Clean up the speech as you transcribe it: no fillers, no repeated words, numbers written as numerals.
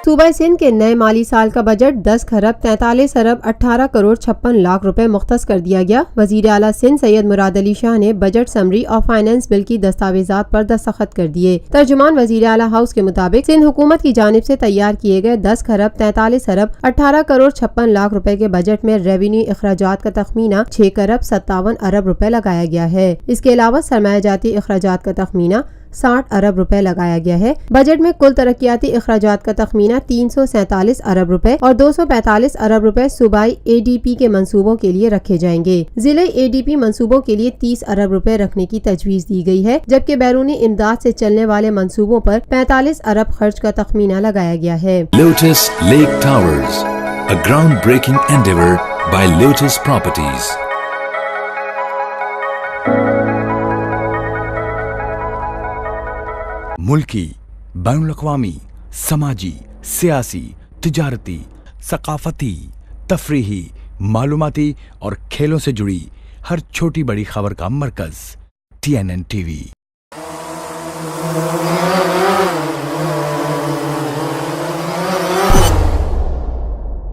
صوبہ سندھ کے نئے مالی سال کا بجٹ 10 خرب 43 ارب 18 کروڑ 56 لاکھ روپے مختص کر دیا گیا۔ وزیر اعلیٰ سندھ سید مراد علی شاہ نے بجٹ سمری اور فائنانس بل کی دستاویزات پر دستخط کر دیے۔ ترجمان وزیر اعلیٰ ہاؤس کے مطابق سندھ حکومت کی جانب سے تیار کیے گئے 10 خرب 43 ارب 18 کروڑ 56 لاکھ روپے کے بجٹ میں ریونیو اخراجات کا تخمینہ 6 خرب 57 ارب روپے لگایا گیا ہے۔ اس کے علاوہ سرمایہ جاتی اخراجات کا تخمینہ 60 ارب روپے لگایا گیا ہے۔ بجٹ میں کل ترقیاتی اخراجات کا تخمینہ 347 ارب روپے اور 245 ارب روپے صوبائی ADP کے منصوبوں کے لیے رکھے جائیں گے۔ ضلعی ADP منصوبوں کے لیے 30 ارب روپے رکھنے کی تجویز دی گئی ہے، جبکہ بیرونی امداد سے چلنے والے منصوبوں پر 45 ارب خرچ کا تخمینہ لگایا گیا ہے۔ Lotus Lake Towers, a groundbreaking endeavor by Lotus Properties. ملکی، بین الاقوامی، سماجی، سیاسی، تجارتی، ثقافتی، تفریحی، معلوماتی اور کھیلوں سے جڑی ہر چھوٹی بڑی خبر کا مرکز TNN TV۔